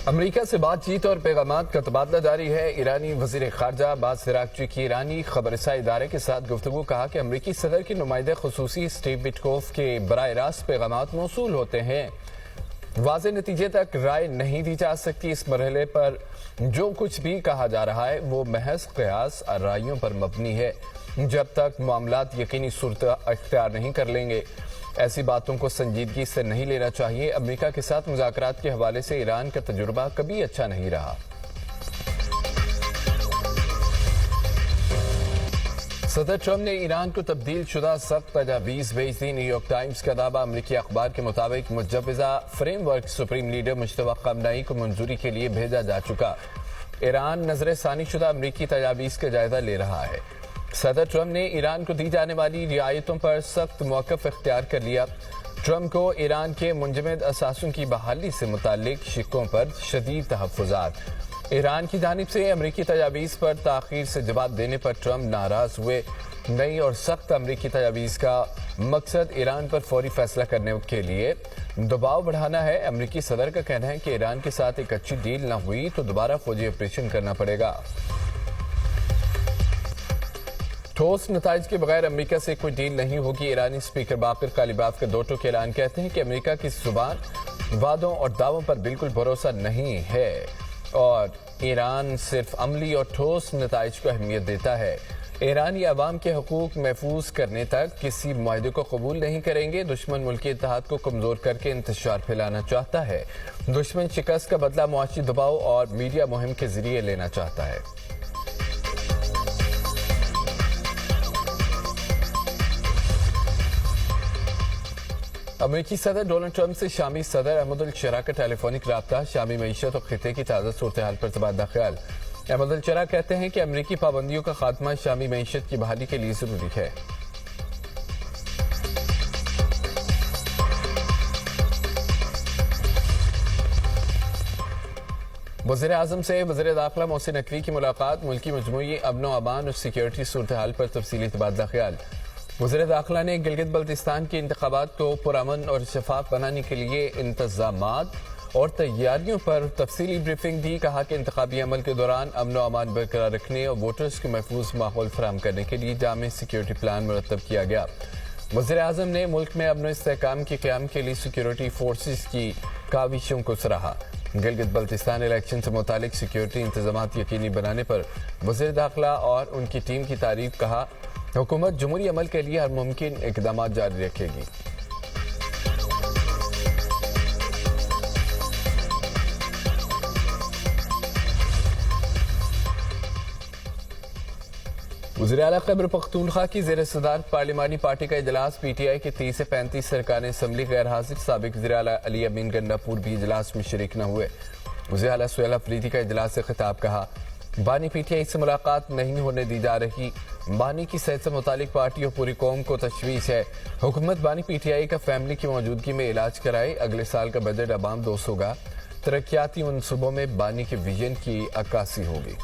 امریکہ سے بات چیت اور پیغامات کا تبادلہ جاری ہے۔ ایرانی وزیر خارجہ عباس عراقچی کی ایرانی خبر رساں ادارے کے ساتھ گفتگو کہا کہ امریکی صدر کے نمائندہ خصوصی اسٹیو وٹکوف کے براہ راست پیغامات موصول ہوتے ہیں۔ واضح نتیجے تک رائے نہیں دی جا سکتی۔ اس مرحلے پر جو کچھ بھی کہا جا رہا ہے وہ محض قیاس اور رائیوں پر مبنی ہے۔ جب تک معاملات یقینی صورت اختیار نہیں کر لیں گے ایسی باتوں کو سنجیدگی سے نہیں لینا چاہیے۔ امریکہ کے ساتھ مذاکرات کے حوالے سے ایران کا تجربہ کبھی اچھا نہیں رہا۔ صدر ٹرمپ نے ایران کو تبدیل شدہ سخت تجاویز بھیج دی۔ نیو یارک ٹائمز کا دعویٰ امریکی اخبار کے مطابق مجوزہ framework supreme leader Mojtaba Khamenei کو منظوری کے لیے بھیجا جا چکا۔ ایران نظر ثانی شدہ امریکی تجاویز کا جائزہ لے رہا ہے۔ صدر ٹرمپ نے ایران کو دی جانے والی رعایتوں پر سخت موقف اختیار کر لیا۔ ٹرمپ کو ایران کے منجمد اثاثوں کی بحالی سے متعلق شقوں پر شدید تحفظات۔ ایران کی جانب سے امریکی تجاویز پر تاخیر سے جواب دینے پر ٹرمپ ناراض ہوئے۔ نئی اور سخت امریکی تجاویز کا مقصد ایران پر فوری فیصلہ کرنے کے لیے دباؤ بڑھانا ہے۔ امریکی صدر کا کہنا ہے کہ ایران کے ساتھ ایک اچھی ڈیل نہ ہوئی تو دوبارہ فوجی آپریشن کرنا پڑے گا۔ ٹھوس نتائج کے بغیر امریکہ سے کوئی ڈیل نہیں ہوگی۔ ایرانی اسپیکر باقر کالیباف کا دو ٹوک اعلان کہتے ہیں کہ امریکہ کی زبان وعدوں اور دعووں پر بالکل بھروسہ نہیں ہے اور ایران صرف عملی اور ٹھوس نتائج کو اہمیت دیتا ہے۔ ایرانی عوام کے حقوق محفوظ کرنے تک کسی معاہدے کو قبول نہیں کریں گے۔ دشمن ملکی اتحاد کو کمزور کر کے انتشار پھیلانا چاہتا ہے۔ دشمن شکست کا بدلہ معاشی دباؤ اور میڈیا مہم کے ذریعے لینا چاہتا ہے۔ امریکی صدر ڈونلڈ ٹرمپ سے شامی صدر احمد الشرا کا ٹیلی فونک رابطہ۔ شامی معیشت اور خطے کی تازہ صورتحال پر تبادلہ خیال۔ احمد الشرا کہتے ہیں کہ امریکی پابندیوں کا خاتمہ شامی معیشت کی بحالی کے لیے ضروری ہے۔ وزیر اعظم سے وزیر داخلہ محسن نقوی کی ملاقات۔ ملکی مجموعی امن و امان اور سیکیورٹی صورتحال پر تفصیلی تبادلہ خیال۔ وزیر داخلہ نے گلگت بلتستان کے انتخابات کو پرامن اور شفاف بنانے کے لیے انتظامات اور تیاریوں پر تفصیلی بریفنگ دی۔ کہا کہ انتخابی عمل کے دوران امن و امان برقرار رکھنے اور ووٹرز کو محفوظ ماحول فراہم کرنے کے لیے جامع سیکیورٹی پلان مرتب کیا گیا۔ وزیر اعظم نے ملک میں امن و استحکام کے قیام کے لیے سیکیورٹی فورسز کی کاوشوں کو سراہا۔ گلگت بلتستان الیکشن سے متعلق سیکیورٹی انتظامات یقینی بنانے پر وزیر داخلہ اور ان کی ٹیم کی تعریف۔ کہا حکومت جمہوری عمل کے لیے ہر ممکن اقدامات جاری رکھے گی۔ وزیر اعلیٰ خیبر پختونخوا کی زیر صدارت پارلیمانی پارٹی کا اجلاس۔ پی ٹی آئی کے 30 سے 35 ارکان اسمبلی غیر حاضر۔ سابق وزیر اعلیٰ علی امین گنڈاپور بھی اجلاس میں شریک نہ ہوئے۔ وزیر اعلیٰ سہیل افریدی کا اجلاس سے خطاب۔ کہا بانی پی ٹی آئی سے ملاقات نہیں ہونے دی جا رہی۔ بانی کی صحت سے متعلق پارٹی اور پوری قوم کو تشویش ہے۔ حکومت بانی پی ٹی آئی کا فیملی کی موجودگی میں علاج کرائے۔ اگلے سال کا بجٹ عوام دوست ہوگا۔ ترقیاتی منصوبوں میں بانی کے ویژن کی عکاسی ہوگی۔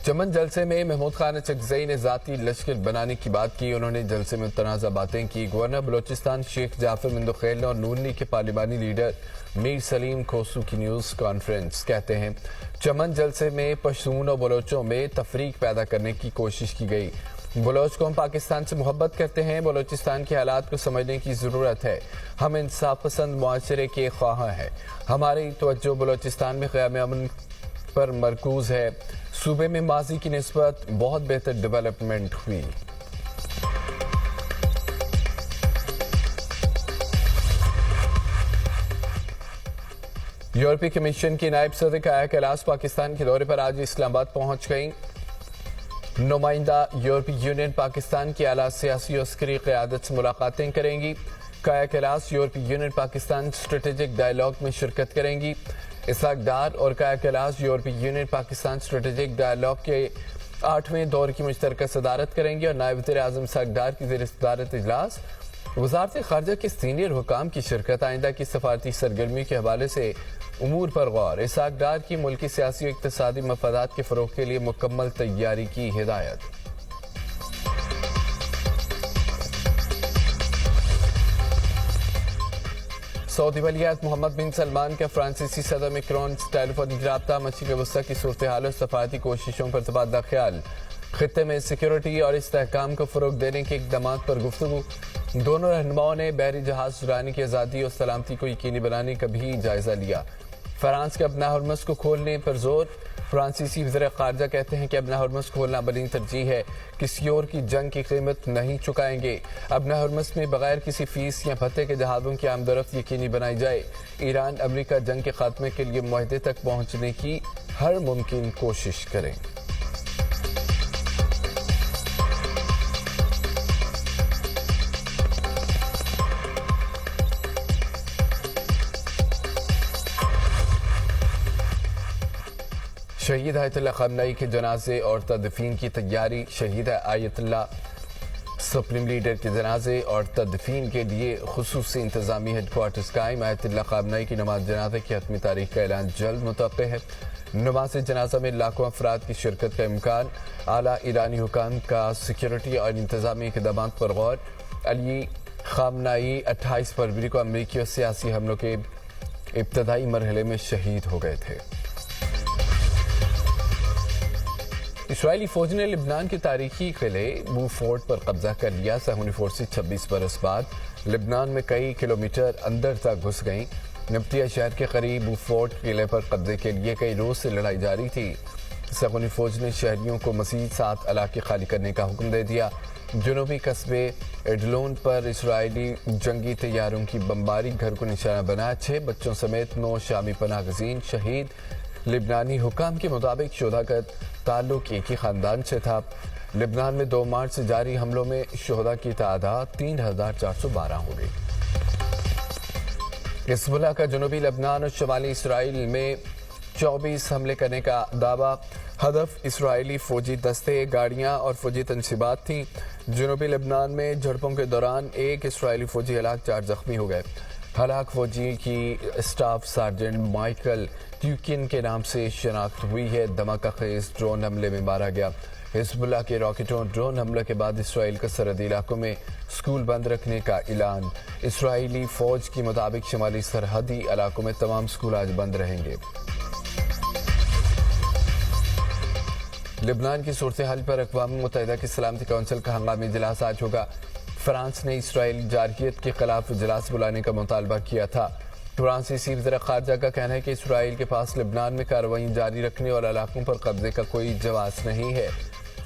چمن جلسے میں محمود خان اچکزئی نے ذاتی لشکر بنانے کی بات کی۔ انہوں نے جلسے میں متنازع باتیں کی۔ گورنر بلوچستان شیخ جعفر مندوخیل نے اور نون لیگ کے پارلیمانی لیڈر میر سلیم کھوسو کی نیوز کانفرنس۔ کہتے ہیں چمن جلسے میں پشتون اور بلوچوں میں تفریق پیدا کرنے کی کوشش کی گئی۔ بلوچ قوم پاکستان سے محبت کرتے ہیں۔ بلوچستان کے حالات کو سمجھنے کی ضرورت ہے۔ ہم انصاف پسند معاشرے کے خواہاں ہیں۔ ہماری توجہ بلوچستان میں قیام امن پر مرکوز ہے۔ صوبے میں ماضی کی نسبت بہت بہتر ڈیولپمنٹ ہوئی۔ یورپی کمیشن کی نائب صدر کایا کیلاس پاکستان کے دورے پر آج اسلام آباد پہنچ گئیں۔ نمائندہ یورپی یونین پاکستان کی اعلیٰ سیاسی اور عسکری قیادت سے ملاقاتیں کریں گی۔ کایا کیلاس یورپی یونین پاکستان اسٹریٹجک ڈائیلاگ میں شرکت کریں گی۔ اسحاق ڈار اور کایا کیلاس یورپی یونین پاکستان اسٹریٹجک ڈائیلاگ کے 8ویں دور کی مشترکہ صدارت کریں گے اور نائب وزیر اعظم اسحاق ڈار کی زیر صدارت اجلاس۔ وزارت خارجہ کے سینئر حکام کی شرکت۔ آئندہ کی سفارتی سرگرمی کے حوالے سے امور پر غور۔ اسحاق ڈار کی ملکی سیاسی و اقتصادی مفادات کے فروغ کے لیے مکمل تیاری کی ہدایت۔ سعودی ولیعہد محمد بن سلمان کا فرانسیسی صدر میکرون سے ٹیلیفونک رابطہ، مشرق وسطی کی صورتحال اور سفارتی کوششوں پر تبادلہ خیال، خطے میں سیکیورٹی اور استحکام کو فروغ دینے کے اقدامات پر گفتگو۔ دونوں رہنماؤں نے بحری جہاز چلانے کی آزادی اور سلامتی کو یقینی بنانے کا بھی جائزہ لیا۔ فرانس کے ابنا ہرمز کو کھولنے پر زور، فرانسیسی وزیر خارجہ کہتے ہیں کہ ابنا ہرمز کھولنا بڑی ترجیح ہے، کسی اور کی جنگ کی قیمت نہیں چکائیں گے۔ ابنا ہرمز میں بغیر کسی فیس یا بھتے کے جہازوں کی آمد و رفت یقینی بنائی جائے۔ ایران امریکہ جنگ کے خاتمے کے لیے معاہدے تک پہنچنے کی ہر ممکن کوشش کریں۔ شہید آیت اللہ خامنئی کے جنازے اور تدفین کی تیاری۔ شہید آیت اللہ سپریم لیڈر کے جنازے اور تدفین کے لیے خصوصی انتظامی ہیڈ کوارٹرز قائم۔ آیت اللہ خامنئی کی نماز جنازے کی حتمی تاریخ کا اعلان جلد متوقع ہے۔ نماز جنازہ میں لاکھوں افراد کی شرکت کا امکان۔ اعلیٰ ایرانی حکام کا سیکیورٹی اور انتظامی اقدامات پر غور۔ علی خامنئی 28 فروری کو امریکی اور سیاسی حملوں کے ابتدائی مرحلے میں شہید ہو گئے تھے۔ اسرائیلی فوج نے لبنان کے تاریخی قلعے بو فورٹ پر قبضہ کر لیا۔ صہیونی فورس 26 برس بعد لبنان میں کئی کلومیٹر اندر تک گھس گئیں۔ نبطیہ شہر کے قریب بو فورٹ قلعے پر قبضے کے لیے کئی روز سے لڑائی جاری تھی۔ صہیونی فوج نے شہریوں کو مزید 7 علاقے خالی کرنے کا حکم دے دیا۔ جنوبی قصبے ایڈلون پر اسرائیلی جنگی طیاروں کی بمباری گھر کو نشانہ بنا، 6 بچوں سمیت 9 شامی پناہ گزین شہید۔ لبنانی حکام کے مطابق شہداء کا تعلق ایک ہی خاندان سے تھا۔ لبنان میں 2 مارچ سے جاری حملوں میں شہداء کی تعداد 3412 ہو گئی۔ حزب اللہ کا جنوبی لبنان اور شمالی اسرائیل میں 24 حملے کرنے کا دعویٰ۔ ہدف اسرائیلی فوجی دستے، گاڑیاں اور فوجی تنصیبات تھیں۔ جنوبی لبنان میں جھڑپوں کے دوران 1 اسرائیلی فوجی ہلاک، 4 زخمی ہو گئے۔ ہلاک فوجی کی اسٹاف سارجنٹ مائیکل ٹیوکن کے نام سے شناخت ہوئی ہے۔ دھماکہ خیز ڈرون حملے میں مارا گیا۔ حزب اللہ کے راکٹوں ڈرون حملے کے بعد اسرائیل کا سرحدی علاقوں میں سکول بند رکھنے کا اعلان۔ اسرائیلی فوج کے مطابق شمالی سرحدی علاقوں میں تمام سکول آج بند رہیں گے۔ لبنان کی صورتحال پر اقوام متحدہ کی سلامتی کونسل کا ہنگامی اجلاس آج ہوگا۔ فرانس نے اسرائیلی جارحیت کے خلاف اجلاس بلانے کا مطالبہ کیا تھا۔ فرانسیسی وزیر خارجہ کا کہنا ہے کہ اسرائیل کے پاس لبنان میں کارروائیاں جاری رکھنے اور علاقوں پر قبضے کا کوئی جواز نہیں ہے۔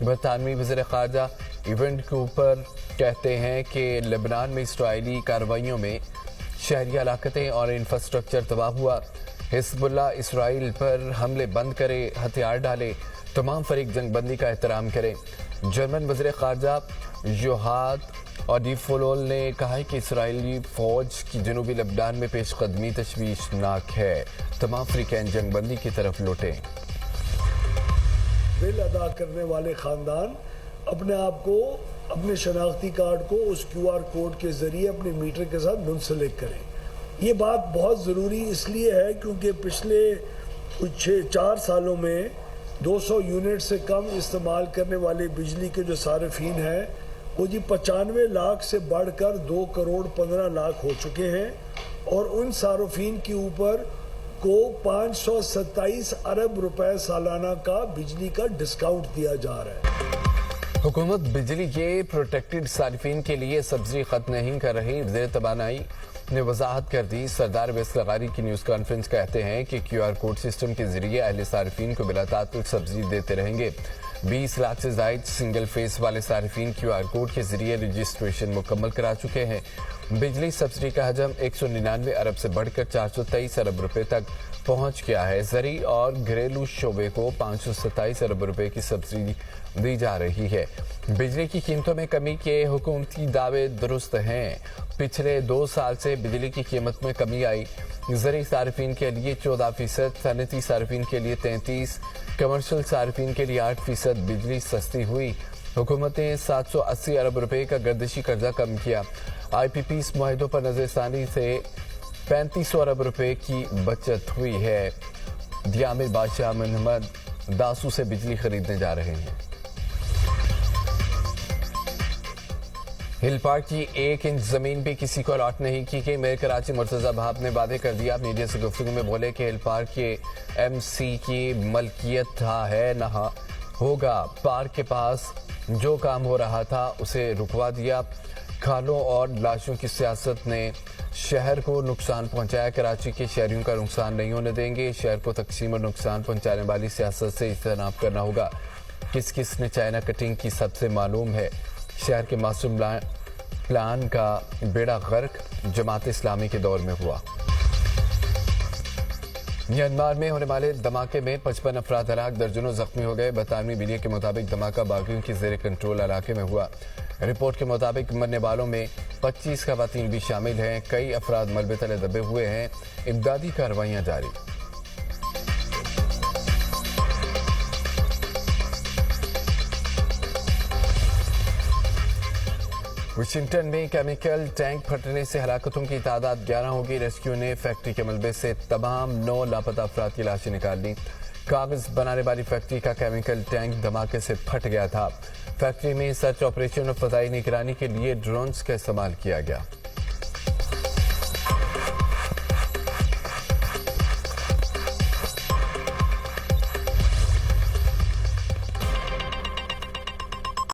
برطانوی وزیر خارجہ ایونٹ کوپر کہتے ہیں کہ لبنان میں اسرائیلی کارروائیوں میں شہری ہلاکتیں اور انفراسٹرکچر تباہ ہوا۔ حزب اللہ اسرائیل پر حملے بند کرے، ہتھیار ڈالے، تمام فریق جنگ بندی کا احترام کریں۔ جرمن وزیر خارجہ یوہاد اوڈیفولول نے کہا ہے کہ اسرائیلی فوج کی جنوبی لبنان میں پیش قدمی تشویشناک ہے، تمام فریقین جنگ بندی کی طرف لوٹیں۔ بل ادا کرنے والے خاندان اپنے آپ کو، اپنے شناختی کارڈ کو اس QR کوڈ کے ذریعے اپنے میٹر کے ساتھ منسلک کریں۔ یہ بات بہت ضروری اس لیے ہے کیونکہ پچھلے 4 سالوں میں 200 یونٹ سے کم استعمال کرنے والے بجلی کے جو صارفین ہیں وہ 95 لاکھ سے بڑھ کر 2 کروڑ 15 لاکھ ہو چکے ہیں، اور ان صارفین کے اوپر کو 527 ارب روپے سالانہ کا بجلی کا ڈسکاؤنٹ دیا جا رہا ہے۔ حکومت بجلی کے پروٹیکٹڈ صارفین کے لیے سبسڈی ختم نہیں کر رہی۔ وزیر توانائی نے وضاحت کر دی۔ سردار اویس لغاری کی نیوز کانفرنس کہتے ہیں کہ QR کوڈ سسٹم کے ذریعے اہل صارفین کو بلا تعطل سبسڈی دیتے رہیں گے۔ 20 لاکھ سے زائد سنگل فیس والے صارفین QR کوڈ کے ذریعے رجسٹریشن مکمل کرا چکے ہیں۔ بجلی سبسڈی کا حجم 199 ارب سے بڑھ کر 423 ارب روپے تک پہنچ گیا ہے۔ زرعی اور گھریلو شعبے کو 527 ارب روپے کی سبسڈی دی جا رہی ہے۔ بجلی کی قیمتوں میں کمی کے حکومتی دعوے درست ہیں۔ پچھلے 2 سال سے بجلی کی قیمت میں کمی آئی۔ زرعی صارفین کے لیے 14%، صنعتی صارفین کے لیے 33%، کمرشل صارفین کے لیے 8% بجلی سستی ہوئی۔ حکومت نے 780 ارب روپے کا گردشی قرضہ کم کیا۔ IPPs معاہدوں پر نظر ثانی سے 3500 ارب روپے کی بچت ہوئی ہے۔ دیامر بادشاہ محمد داسو سے بجلی خریدنے جا رہے ہیں۔ ہل پارک کی 1 انچ زمین بھی کسی کو الاٹ نہیں کی گئی. میئر کراچی مرتضی بھاب نے وعدے کر دیا. میڈیا سے گفتگو میں بولے کہ ہل پارک کے MC کی ملکیت ہے نہ ہوگا. پارک کے پاس جو کام ہو رہا تھا اسے رکوا دیا. کھالوں اور لاشوں کی سیاست نے شہر کو نقصان پہنچایا. کراچی کے شہریوں کا نقصان نہیں ہونے دیں گے. شہر کو تقسیم اور نقصان پہنچانے والی سیاست سے اجتناب کرنا ہوگا. کس نے چائنا کٹنگ کی سب سے معلوم ہے. شہر کے معصوم پلان کا بیڑا غرق جماعت اسلامی کے دور میں ہوا. میانمار میں ہونے والے دھماکے میں 55 افراد ہلاک، درجنوں زخمی ہو گئے. برطانوی میڈیا کے مطابق دھماکہ باغیوں کی زیر کنٹرول علاقے میں ہوا. رپورٹ کے مطابق مرنے والوں میں 25 خواتین بھی شامل ہیں. کئی افراد ملبے تلے دبے ہوئے ہیں. امدادی کارروائیاں جاری. واشنگٹن میں کیمیکل ٹینک پھٹنے سے ہلاکتوں کی تعداد 11 ہوگی. ریسکیو نے فیکٹری کے ملبے سے تمام 9 لاپتہ افراد کی لاشیں نکال لی. کاغذ بنانے والی فیکٹری کا کیمیکل ٹینک دھماکے سے پھٹ گیا تھا. فیکٹری میں سرچ آپریشن اور فضائی نگرانی کے لیے ڈرونز کا استعمال کیا گیا.